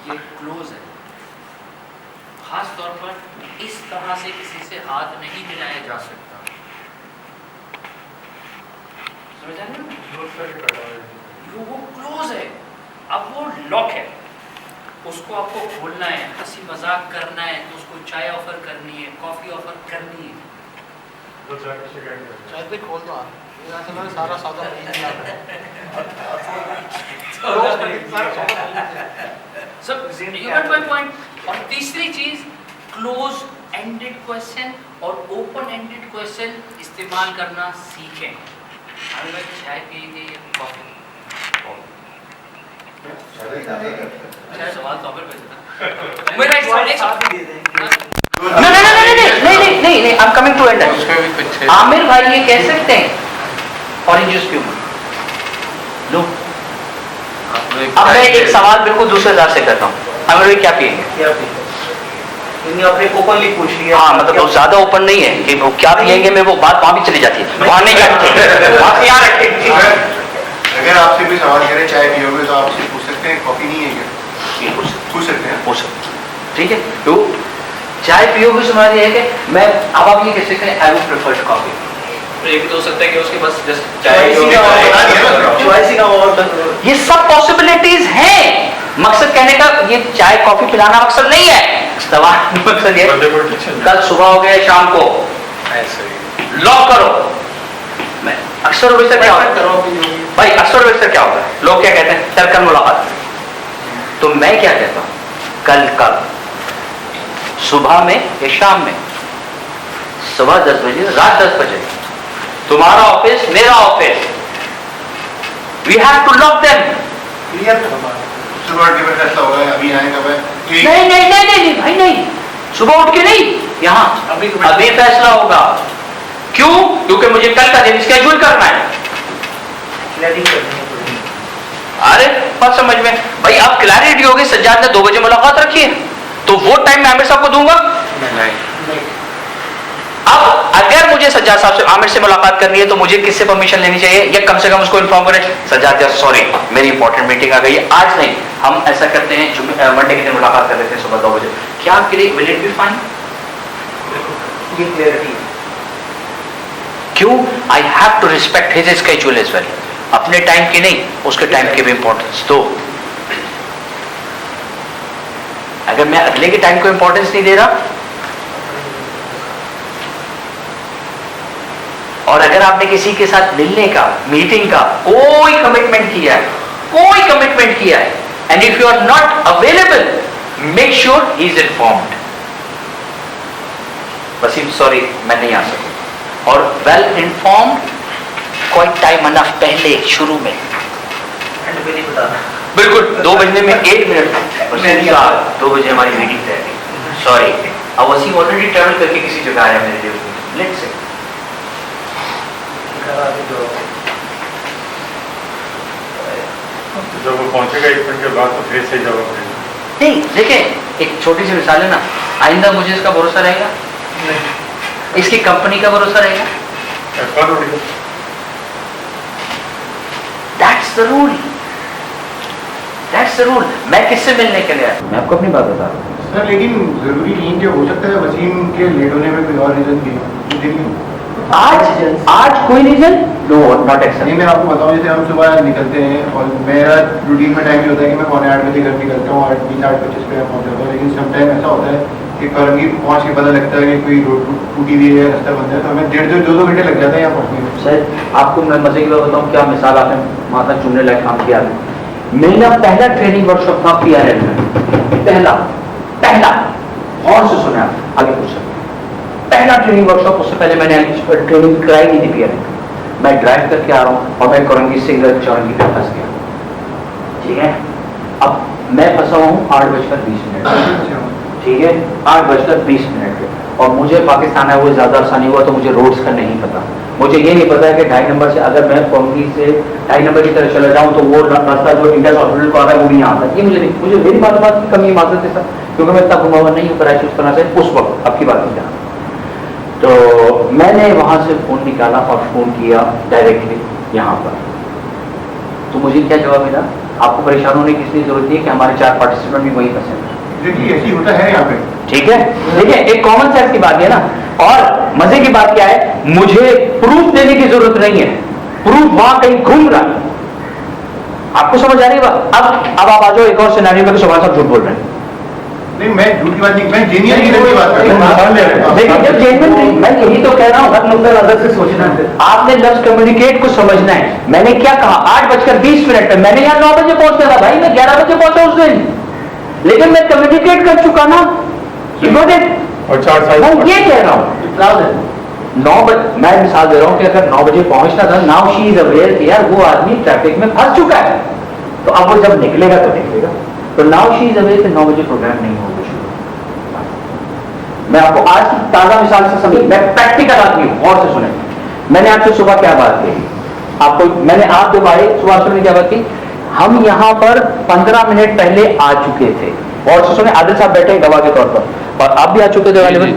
ये क्लोज है। खास तौर पर इस तरह से किसी से हाथ नहीं मिलाया जा सकता। समझ आए ना? वो क्लोज है, अब वो लॉक है, उसको आपको खोलना है, हंसी मजाक करना है तो उसको चाय ऑफर करनी है, कॉफी ऑफर करनी है। चाय भी खोल दो आप, सारा सौदा और तीसरी चीज क्लोज एंडेड क्वेश्चन और ओपन एंडेड क्वेश्चन इस्तेमाल करना सीखें। अरे भाई चाय पिएंगे या कॉफी? सवाल तो मेरा नहीं, I'm coming to end. Aamir भाई ये कह सकते हैं ऑरेंज जूस क्यों? लो, अब मैं एक सवाल बिल्कुल दूसरे हिसाब से करता हूँ। आमिर भाई क्या पिएंगे? आपने ओपनली पूछ लिया। हाँ, मतलब वो ज्यादा ओपन नहीं है कि वो क्या पिएंगे में वो बात वहां भी चली जाती है, वहां नहीं जाती। आप यहाँ रखें। अगर आपसे कोई सवाल करे चाय पियोगे तो आपसे पूछ सकते हैं कॉफी नहीं है क्या? पूछ सकते हैं। पूछ सकते हैं, ठीक है। तो चाय पियोगे से हमारा ये है कि मैं अब आप ये कैसे करें, आई वुड प्रेफर कॉफी। ये भी तो हो सकता है कि उसके पास जस्ट चाय ये सब पॉसिबिलिटीज हैं। मकसद कहने का ये चाय कॉफी पिलाना मकसद नहीं है, सवाल मकसद ये कल सुबह हो गया शाम को लॉक करो। मैं अक्सर वैसे क्या होता है भाई, अक्सर वैसे क्या होता है, लोग क्या कहते हैं चल कल मुलाकात। तो मैं क्या कहता हूं कल सुबह में या शाम में, सुबह 10 बजे रात 10 बजे, तुम्हारा ऑफिस मेरा office, we have to lock them. सुबह उठ के फैसला होगा अभी आए कब है? नहीं भाई नहीं, सुबह उठ के नहीं, यहाँ अभी फैसला होगा। क्यों? क्योंकि मुझे कल का दिन स्केड्यूल करना है। अरे बात समझ में भाई, अब क्लैरिटी होगी। सज्जाद ने 2 बजे मुलाकात रखी है तो वो टाइम मैं आमिर साहब को दूंगा नहीं। अब अगर मुझे सज्जाद साहब से आमिर से मुलाकात करनी है तो मुझे किससे परमिशन लेनी चाहिए, या कम से कम उसको इन्फॉर्म करें सज्जाद यार सॉरी मेरी इंपॉर्टेंट मीटिंग आ गई है आज नहीं, हम ऐसा करते हैं मंडे के दिन मुलाकात कर लेते हैं सुबह 2 बजे। क्या आपके लिए विल इट बी फाइन? ये क्लियरिटी क्यों? I have to respect his schedule as well. अपने टाइम की नहीं, उसके टाइम की भी इंपॉर्टेंस दो। अगर मैं अगले के टाइम को इंपॉर्टेंस नहीं दे रहा, और अगर आपने किसी के साथ मिलने का, मीटिंग का कोई कमिटमेंट किया है, and if you are not available make sure he is informed. Wasim sorry मैं नहीं आ सकूं, और well informed quite time enough पहले शुरू में बिल्कुल 2 बजने में 1 मिनट 2 बजे हमारी मीटिंग तय है। सॉरी, अब वसीम ऑलरेडी ट्रैवल करके किसी जगह आया मेरे लिए, लेट्स से जब वो पहुंचेगा 1 मिनट के बाद तो फिर से जवाब देगा। नहीं। देखें एक छोटी सी मिसाल है ना, आइंदा मुझे इसका भरोसा रहेगा नहीं, इसकी कंपनी का भरोसा रहेगा। That's the rule. मैं किससे मिलने के लिए आया, मैं आपको अपनी बात बता रहा हूँ सर। लेकिन जरूरी नहीं कि हो सकता है वसीम के लेट होने में कोई और रीजन भी आज कोई रीजन नो नॉट एक्सेप्ट। नहीं, मैं आपको बताऊं जैसे हम सुबह निकलते हैं और मेरा रूटीन में टाइम ये होता है कि मैं 7:45 बजे घर निकलता हूँ, 8:20-8:25 पे पहुँच जाता हूँ। लेकिन सम टाइम ऐसा होता है कि कभी पहुँच के पता लगता है कि कोई रोड टूटी हुई है, रास्ता बंद है, तो हमें 1.5-2 घंटे लग जाते हैं यहाँ पहुँचने में। सर आपको मैं मजे की बात बताऊँ, क्या मिसाल आपने माता चुनने लायक काम किया। मेरा पहला ट्रेनिंग वर्कशॉप था PRL में, पहला और से सुना आगे पूछ सकते, पहला ट्रेनिंग वर्कशॉप। उससे पहले मैंने ट्रेनिंग कराई नहीं थी PRL। मैं ड्राइव करके आ रहा हूँ और मैं करूँगी सिंगल चौरंगी पे फंस गया, ठीक है। अब मैं फंसा हुआ हूँ 8:20 ठीक है, 8:20 पे, और मुझे पाकिस्तान है वो ज़्यादा आसानी हुआ तो मुझे रोड्स का नहीं पता। मुझे ये नहीं पता है कि 2.5 नंबर से अगर मैं कोंगी से 2.5 नंबर की तरफ चला जाऊँ तो वो रास्ता जो इंडस हॉस्पिटल को आ रहा है वो नहीं आता। ये मुझे नहीं, मुझे मेरी मालूमात की कमी माजरत है सर, क्योंकि मैं इतना घुमा हुआ नहीं हूँ कराची उस तरह से उस वक्त, अब की बात नहीं जाना। तो मैंने वहाँ से फ़ोन निकाला और फ़ोन किया डायरेक्टली यहाँ पर, तो मुझे क्या जवाब मिला, आपको परेशान होने की इसलिए जरूरत नहीं है कि हमारे 4 पार्टिसिपेंट भी वही फंसे हैं। देखिए ऐसी होता है यहाँ पे। ठीक है, देखिए एक कॉमन सेंस की बात है ना। और मजे की बात क्या है, मुझे प्रूफ देने की जरूरत नहीं है, प्रूफ वहां कहीं घूम रहा है। आपको समझ आ रही है बात? अब आप आ जाओ एक और सिनेरियो में कि सुभाष साहब झूठ बोल रहे हैं। नहीं मैं झूठ की बात नहीं, मैं जेन्युइन रीजन की बात कर रहा हूँ। लेकिन जब जेन्युइन, मैं यही तो कह रहा हूँ, हर नुक्ता नजर से सोचना है। आपने लफ्ज कम्युनिकेट को समझना है। मैंने क्या कहा, 8:20 में, मैंने यहाँ 9 बजे पहुंचना था भाई, मैं 11 बजे पहुंचा उस दिन, लेकिन मैं कम्युनिकेट कर चुका ना। और 4 साल मैं ये कह रहा हूँ 9 बजे, मैं मिसाल दे रहा हूँ कि अगर 9 बजे पहुंचना था, नाउ शी इज अवेयर कि यार वो आदमी ट्रैफिक में फंस चुका है, तो अब वो जब निकलेगा तो निकलेगा। तो नाउ शी इज अवेयर कि 9 बजे प्रोग्राम नहीं होगा शुरू। मैं आपको आज की ताजा मिसाल से समझ, मैं प्रैक्टिकल आदमी हूं, और से सुने। मैंने आपसे सुबह क्या बात की, आपको मैंने आप जब आए सुबह ने क्या बात की, हम यहां पर 15 मिनट पहले आ चुके थे, और से सुने, आदिल साहब बैठे गवाह के तौर पर, और आप भी आ चुके थे वाले।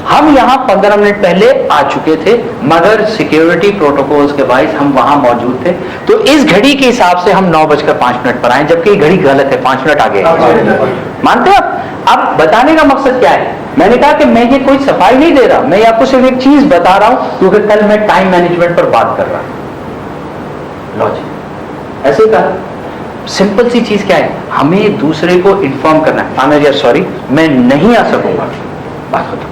हम यहां 15 मिनट पहले आ चुके थे, मगर सिक्योरिटी प्रोटोकॉल्स के बाइस हम वहां मौजूद थे। तो इस घड़ी के हिसाब से हम 9:05 पर आए, जबकि घड़ी गलत है, 5 मिनट आगे। मानते हैं आप? अब बताने का मकसद क्या है, मैंने कहा कि मैं ये कोई सफाई नहीं दे रहा, मैं आपको सिर्फ एक चीज बता रहा हूं, क्योंकि कल मैं टाइम मैनेजमेंट पर बात कर रहा हूं। लॉजिक ऐसे ही कहा, सिंपल सी चीज क्या है, हमें दूसरे को इन्फॉर्म करना है। आमिर यार सॉरी, मैं नहीं आ सकूंगा, बात खत्म।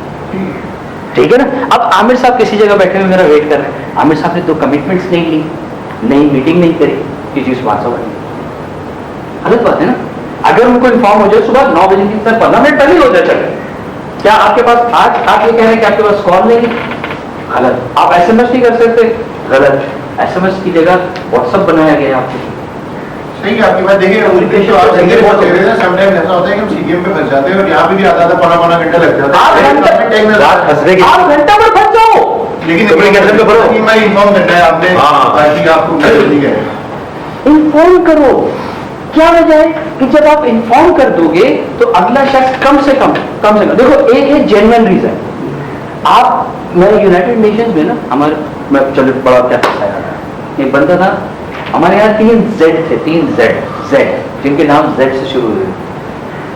ठीक है ना? अब आमिर साहब किसी जगह बैठे हुए मेरा वेट कर रहे हैं, आमिर साहब ने तो कमिटमेंट्स नहीं ली, नई मीटिंग नहीं करी, किसी चीज बात समझ, गलत बात है ना। अगर उनको इन्फॉर्म हो जाए सुबह 9 बजे की, 15 मिनट पहले हो जाए चले, क्या आपके पास आज आप ये कह रहे हैं कि आपके पास कॉल नहीं, गलत। आप SMS नहीं कर सकते, गलत। SMS की जगह WhatsApp बनाया गया आपको। सही है आपकी बात। देखिए कम्युनिकेशन आप जल्दी बहुत दे रहे हैं, समटाइम ऐसा होता है कि हम CGM पे फंस जाते हैं, और यहाँ पे भी आधा पौना घंटा लग जाता है। आप घंटा पर फंस जाओ, लेकिन कम्युनिकेशन पे करो, मैं इन्फॉर्म करना है आपने, ताकि आपको जल्दी करें। इन्फॉर्म करो। क्या वजह है कि जब आप इन्फॉर्म कर दोगे तो अगला शख्स कम से कम देखो, एक है जेन्युइन रीजन। आप, मैं यूनाइटेड नेशंस में ना, हमारे, मैं चलो बड़ा क्या है, एक बंदा था हमारे यहाँ, 3 Z थे, 3 Z जिनके नाम Z से शुरू हुए,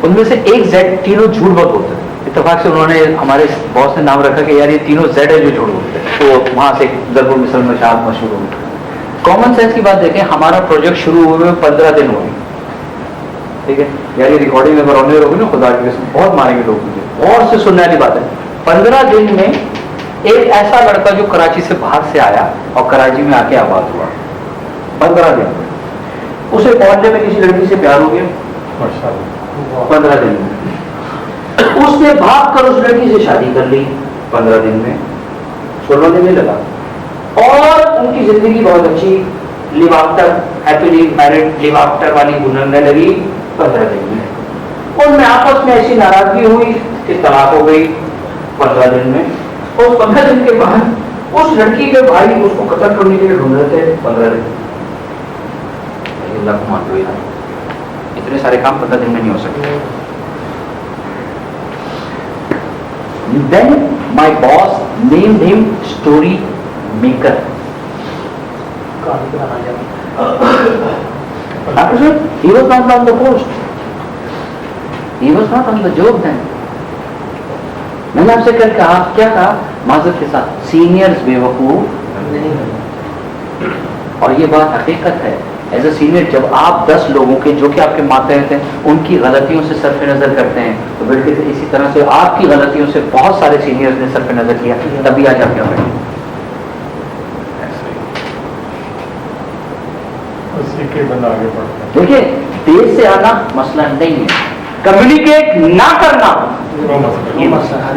उनमें से एक Z, तीनों झूठ बहुत बोलते थे। इत्तेफाक से उन्होंने, हमारे बॉस ने नाम रखा कि यार ये तीनों Z है जो झूठ बोलते हैं, तो वहां से दरबार मिसल में शायद मशहूर हो गए। कॉमन सेंस की बात देखें, हमारा प्रोजेक्ट शुरू हुए में 15 दिन हुए, ठीक है यार, ये रिकॉर्डिंग अगर ऑनलाइन होगी ना, खुदा की कसम बहुत मारेंगे लोग मुझे, और से सुनने वाली बात है। 15 दिन में एक ऐसा लड़का जो कराची से बाहर से आया और कराची में आके आबाद हुआ, 15 दिन में उसे मोहल्ले में किसी लड़की से प्यार हो गया, 15 दिन में उसने भाग कर उस लड़की से शादी कर ली, 15 दिन में सोलह में लगा, और उनकी जिंदगी बहुत अच्छी, live after, happily married live after वाली गुजरने लगी 15 दिन में। उनमें आपस में ऐसी नाराजगी हुई कि तलाक हो गई 15 दिन में। और 15 दिन के बाद उस लड़की के भाई उसको कत्ल करने के लिए ढूंढ रहे थे 15 दिन। अल्लाह को मान लो यार, इतने सारे काम 15 दिन में नहीं हो सकते। Then my boss named him story maker. He was not on the post. He was not on the job then. मैंने आपसे कल कहा, क्या कहा, माजरत के साथ, सीनियर्स बेवकूफ नहीं है, और ये बात हकीकत है। एज ए सीनियर, जब आप 10 लोगों के, जो कि आपके मातहत हैं, उनकी गलतियों से सरफ नजर करते हैं, तो बिल्कुल इसी तरह से आपकी गलतियों से बहुत सारे सीनियर्स ने सरफ नजर किया, तभी आज आप क्या बैठे। देखिए, देर से आना मसला नहीं है, कम्युनिकेट ना करना ये मसला है।